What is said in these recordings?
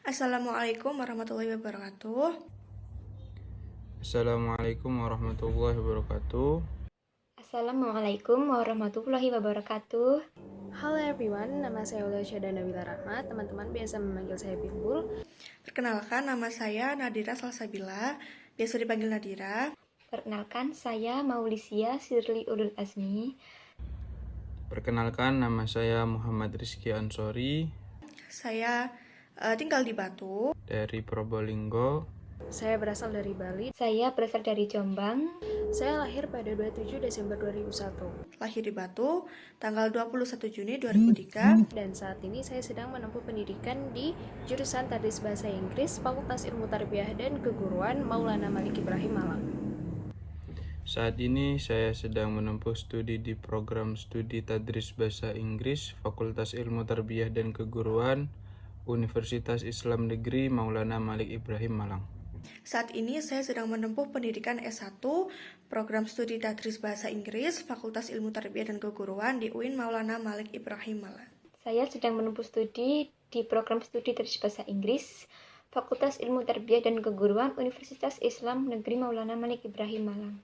Assalamualaikum warahmatullahi wabarakatuh. Assalamualaikum warahmatullahi wabarakatuh. Assalamualaikum warahmatullahi wabarakatuh. Halo everyone, nama saya Aulia Syahda Nabila Rahmat. Teman-teman biasa memanggil saya Pimpul. Perkenalkan, nama saya Nadira Salsabila, biasa dipanggil Nadira. Perkenalkan, saya Maulisia Sirli Ulul Azmi. Perkenalkan, nama saya Muhammad Rizky Ansori Saya tinggal di Batu. dari Probolinggo. Saya berasal dari Bali. Saya berasal dari Jombang. Saya lahir pada 27 Desember 2001. Lahir di Batu, tanggal 21 Juni 2003. Dan saat ini saya sedang menempuh pendidikan di jurusan Tadris Bahasa Inggris, Fakultas Ilmu Tarbiyah dan Keguruan Maulana Malik Ibrahim Malang. Saat ini saya sedang menempuh studi di program studi Tadris Bahasa Inggris, Fakultas Ilmu Tarbiyah dan Keguruan, Universitas Islam Negeri Maulana Malik Ibrahim Malang. Saat ini saya sedang menempuh pendidikan S1, program studi Tadris Bahasa Inggris, Fakultas Ilmu Tarbiyah dan Keguruan di UIN Maulana Malik Ibrahim Malang. Saya sedang menempuh studi di program studi Tadris Bahasa Inggris, Fakultas Ilmu Tarbiyah dan Keguruan, Universitas Islam Negeri Maulana Malik Ibrahim Malang.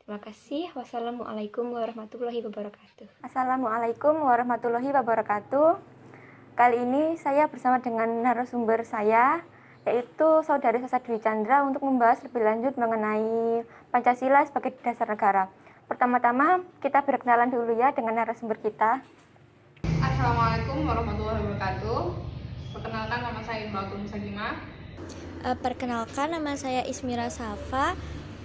Terima kasih. Wassalamualaikum warahmatullahi wabarakatuh. Assalamualaikum warahmatullahi wabarakatuh. Kali ini saya bersama dengan narasumber saya, yaitu Saudari Sasa Dwi Chandra, untuk membahas lebih lanjut mengenai Pancasila sebagai dasar negara. Pertama-tama kita berkenalan dulu ya dengan narasumber kita. Assalamualaikum warahmatullahi wabarakatuh. Perkenalkan, nama saya Iqbal Musagimah. Perkenalkan, nama saya Ismira Safa,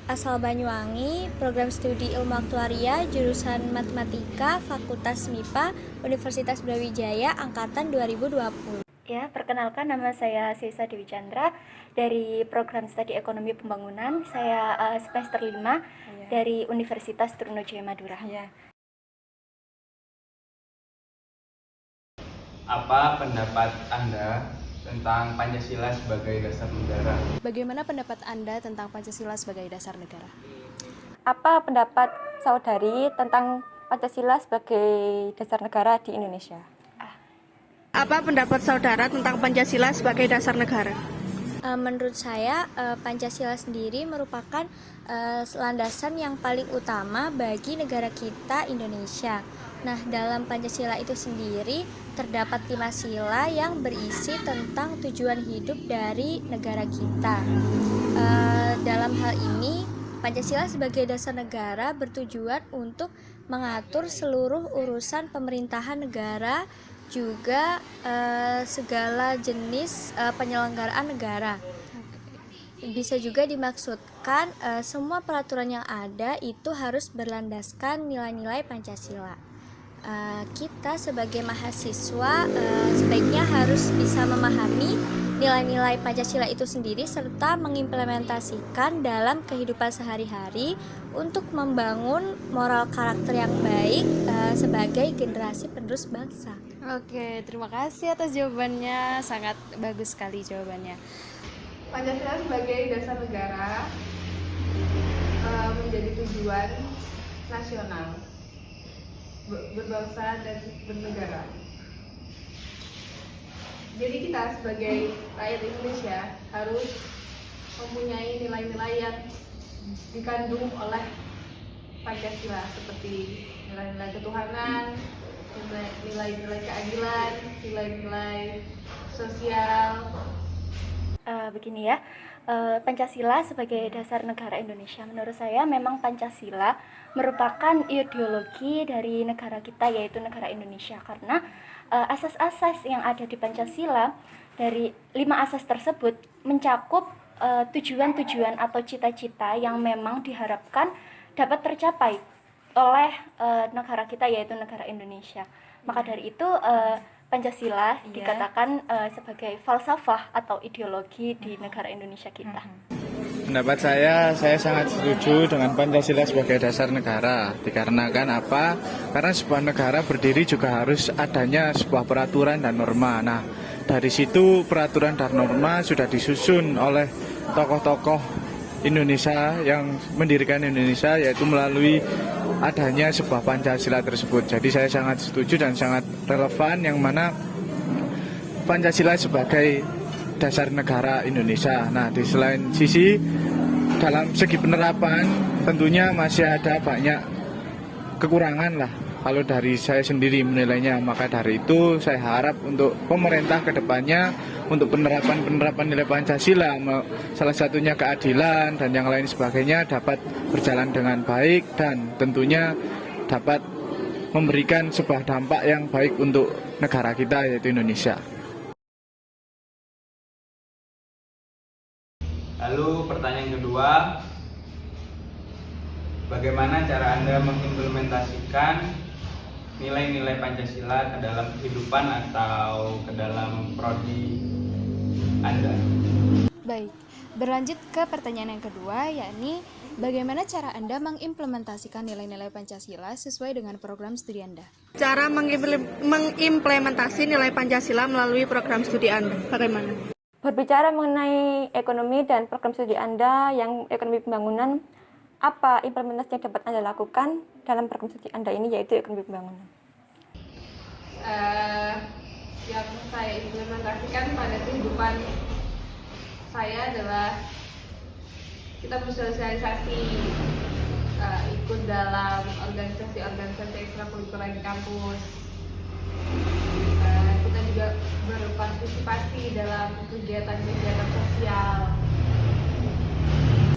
asal Banyuwangi, program studi Ilmu Aktuaria, jurusan Matematika, Fakultas MIPA, Universitas Brawijaya, angkatan 2020. Ya, perkenalkan, nama saya Sisa Dewi Chandra dari program studi Ekonomi Pembangunan. Saya semester 5 dari Universitas Trunojoyo Madura. Apa pendapat Anda tentang Pancasila sebagai dasar negara? Bagaimana pendapat Anda tentang Pancasila sebagai dasar negara? Apa pendapat Saudari tentang Pancasila sebagai dasar negara di Indonesia? Apa pendapat saudara tentang Pancasila sebagai dasar negara? Menurut saya, Pancasila sendiri merupakan landasan yang paling utama bagi negara kita, Indonesia. Nah, dalam Pancasila itu sendiri terdapat 5 sila yang berisi tentang tujuan hidup dari negara kita. Dalam hal ini, Pancasila sebagai dasar negara bertujuan untuk mengatur seluruh urusan pemerintahan negara, juga segala jenis penyelenggaraan negara. Bisa juga dimaksudkan semua peraturan yang ada itu harus berlandaskan nilai-nilai Pancasila. Kita sebagai mahasiswa sebaiknya harus bisa memahami nilai-nilai Pancasila itu sendiri serta mengimplementasikan dalam kehidupan sehari-hari untuk membangun moral karakter yang baik sebagai generasi penerus bangsa. Oke, terima kasih atas jawabannya. Sangat bagus sekali jawabannya. Pancasila sebagai dasar negara menjadi tujuan nasional berbangsa dan bernegara. Jadi kita sebagai rakyat Indonesia harus mempunyai nilai-nilai yang dikandung oleh Pancasila, seperti nilai-nilai ketuhanan, nilai-nilai keadilan, nilai-nilai sosial. Begini ya, Pancasila sebagai dasar negara Indonesia, menurut saya memang Pancasila merupakan ideologi dari negara kita, yaitu negara Indonesia, karena asas-asas yang ada di Pancasila, dari 5 asas tersebut mencakup tujuan-tujuan atau cita-cita yang memang diharapkan dapat tercapai oleh negara kita, yaitu negara Indonesia. Maka dari itu Pancasila dikatakan sebagai falsafah atau ideologi di negara Indonesia kita. Pendapat saya sangat setuju dengan Pancasila sebagai dasar negara. Dikarenakan apa? Karena sebuah negara berdiri juga harus adanya sebuah peraturan dan norma. Nah, dari situ peraturan dan norma sudah disusun oleh tokoh-tokoh Indonesia yang mendirikan Indonesia, yaitu melalui adanya sebuah Pancasila tersebut. Jadi saya sangat setuju dan sangat relevan, yang mana Pancasila sebagai dasar negara Indonesia. Nah, di selain sisi dalam segi penerapan tentunya masih ada banyak kekurangan lah kalau dari saya sendiri menilainya. Maka dari itu saya harap untuk pemerintah ke depannya untuk penerapan nilai Pancasila, salah satunya keadilan dan yang lain sebagainya dapat berjalan dengan baik dan tentunya dapat memberikan sebuah dampak yang baik untuk negara kita yaitu Indonesia. Lalu pertanyaan kedua, bagaimana cara Anda mengimplementasikan nilai-nilai Pancasila ke dalam kehidupan atau ke dalam prodi Anda? Baik, berlanjut ke pertanyaan yang kedua, yakni bagaimana cara Anda mengimplementasikan nilai-nilai Pancasila sesuai dengan program studi Anda? Cara mengimplementasi nilai Pancasila melalui program studi Anda, bagaimana? Berbicara mengenai ekonomi dan program studi Anda yang ekonomi pembangunan, apa implementasi yang dapat Anda lakukan dalam program studi Anda ini, yaitu ekonomi pembangunan? Yang saya implementasikan pada kehidupan saya adalah kita bersosialisasi, ikut dalam organisasi ekstrakurikuler di kampus. Kita juga berpartisipasi dalam kegiatan-kegiatan sosial.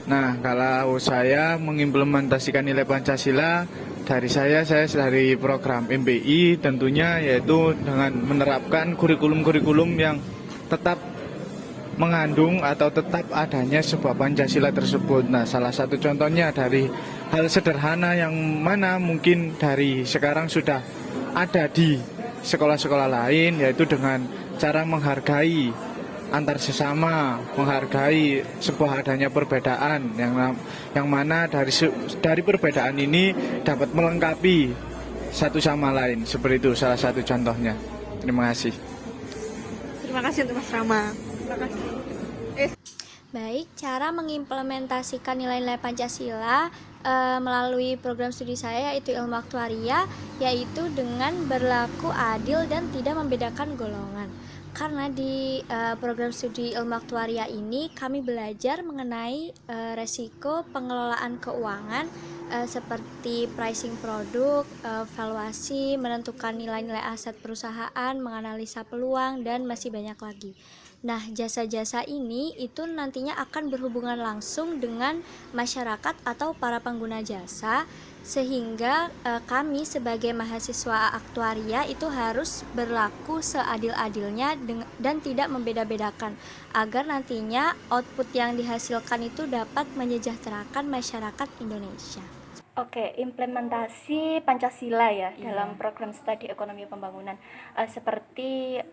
Nah, kalau saya mengimplementasikan nilai Pancasila dari saya dari program MBI tentunya yaitu dengan menerapkan kurikulum-kurikulum yang tetap mengandung atau tetap adanya sebuah Pancasila tersebut. Nah, salah satu contohnya dari hal sederhana yang mana mungkin dari sekarang sudah ada di sekolah-sekolah lain, yaitu dengan cara menghargai antar sesama, menghargai sebuah adanya perbedaan yang mana dari perbedaan ini dapat melengkapi satu sama lain. Seperti itu salah satu contohnya. Terima kasih. Terima kasih untuk Mas Rama. Terima kasih. Baik, cara mengimplementasikan nilai-nilai Pancasila melalui program studi saya yaitu ilmu aktuaria, yaitu dengan berlaku adil dan tidak membedakan golongan. Karena di program studi ilmu aktuaria ini kami belajar mengenai resiko pengelolaan keuangan seperti pricing produk, valuasi, menentukan nilai-nilai aset perusahaan, menganalisa peluang, dan masih banyak lagi. Nah, jasa-jasa ini itu nantinya akan berhubungan langsung dengan masyarakat atau para pengguna jasa, sehingga kami sebagai mahasiswa aktuaria itu harus berlaku seadil-adilnya dan tidak membeda-bedakan agar nantinya output yang dihasilkan itu dapat menyejahterakan masyarakat Indonesia. Oke, implementasi Pancasila ya dalam program studi ekonomi pembangunan, seperti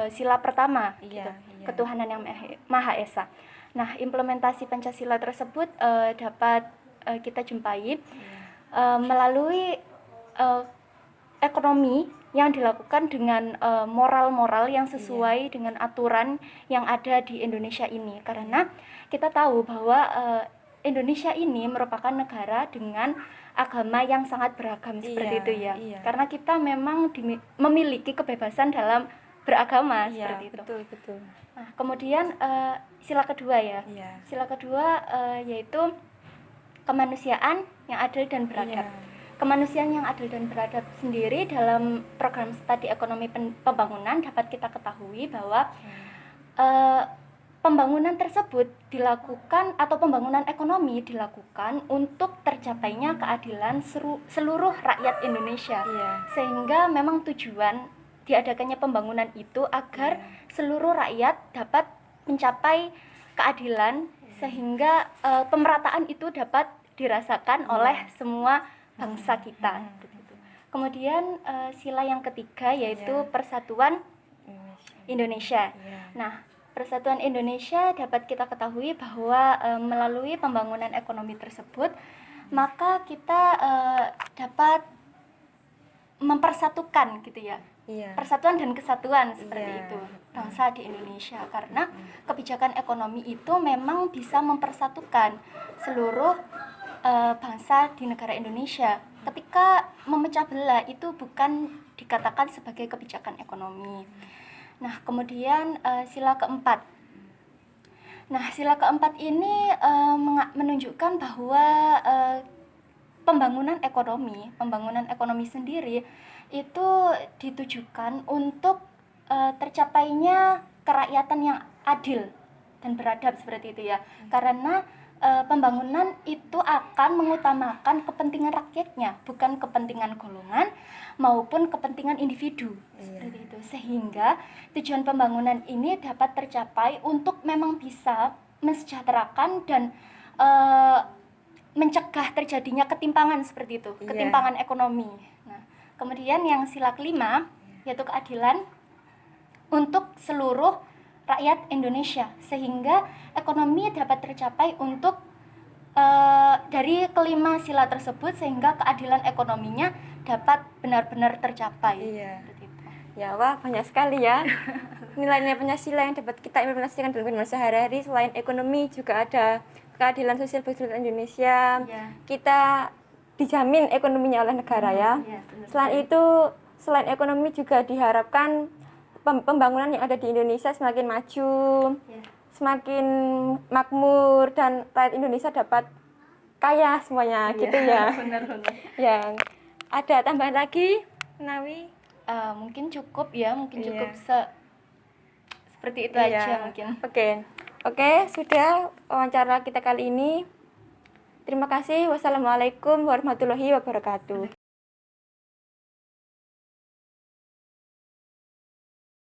sila pertama, gitu, ketuhanan yang Maha Esa. Nah, implementasi Pancasila tersebut dapat kita jumpai melalui ekonomi yang dilakukan dengan moral-moral yang sesuai dengan aturan yang ada di Indonesia ini. Karena kita tahu bahwa Indonesia ini merupakan negara dengan agama yang sangat beragam seperti itu ya. Karena kita memang memiliki kebebasan dalam beragama seperti itu. Betul. Nah, kemudian sila kedua ya. Sila kedua yaitu kemanusiaan yang adil dan beradab. Kemanusiaan yang adil dan beradab sendiri dalam program studi ekonomi pembangunan dapat kita ketahui bahwa pembangunan tersebut dilakukan atau pembangunan ekonomi dilakukan untuk tercapainya keadilan seluruh rakyat Indonesia. Sehingga memang tujuan diadakannya pembangunan itu agar seluruh rakyat dapat mencapai keadilan sehingga pemerataan itu dapat dirasakan oleh semua bangsa kita. Kemudian sila yang ketiga yaitu Persatuan Indonesia. Nah, Persatuan Indonesia dapat kita ketahui bahwa melalui pembangunan ekonomi tersebut maka kita dapat mempersatukan gitu ya. Persatuan dan kesatuan seperti itu bangsa di Indonesia, karena kebijakan ekonomi itu memang bisa mempersatukan seluruh bangsa di negara Indonesia. Ketika memecah belah itu bukan dikatakan sebagai kebijakan ekonomi. Nah, kemudian sila keempat. Nah, sila keempat ini menunjukkan bahwa pembangunan ekonomi sendiri itu ditujukan untuk tercapainya kerakyatan yang adil dan beradab seperti itu ya. Karena pembangunan itu akan mengutamakan kepentingan rakyatnya, bukan kepentingan golongan maupun kepentingan individu. Seperti itu. Sehingga tujuan pembangunan ini dapat tercapai untuk memang bisa mensejahterakan dan mencegah terjadinya ketimpangan seperti itu, ketimpangan ekonomi. Nah, kemudian yang sila kelima yaitu keadilan untuk seluruh rakyat Indonesia, sehingga ekonomi dapat tercapai untuk dari kelima sila tersebut, sehingga keadilan ekonominya dapat benar-benar tercapai. Seperti itu. Ya, wah banyak sekali ya nilai-nilai Pancasila yang dapat kita implementasikan dalam kehidupan sehari-hari. Selain ekonomi juga ada keadilan sosial bagi seluruh Indonesia. Kita dijamin ekonominya oleh negara ya. Selain ekonomi juga diharapkan pembangunan yang ada di Indonesia semakin maju, semakin makmur, dan rakyat Indonesia dapat kaya semuanya gitu ya. Benar-benar. Ya, ada tambahan lagi, Nawi? Mungkin cukup ya, cukup seperti itu aja mungkin. Oke, sudah wawancara kita kali ini. Terima kasih. Wassalamualaikum warahmatullahi wabarakatuh.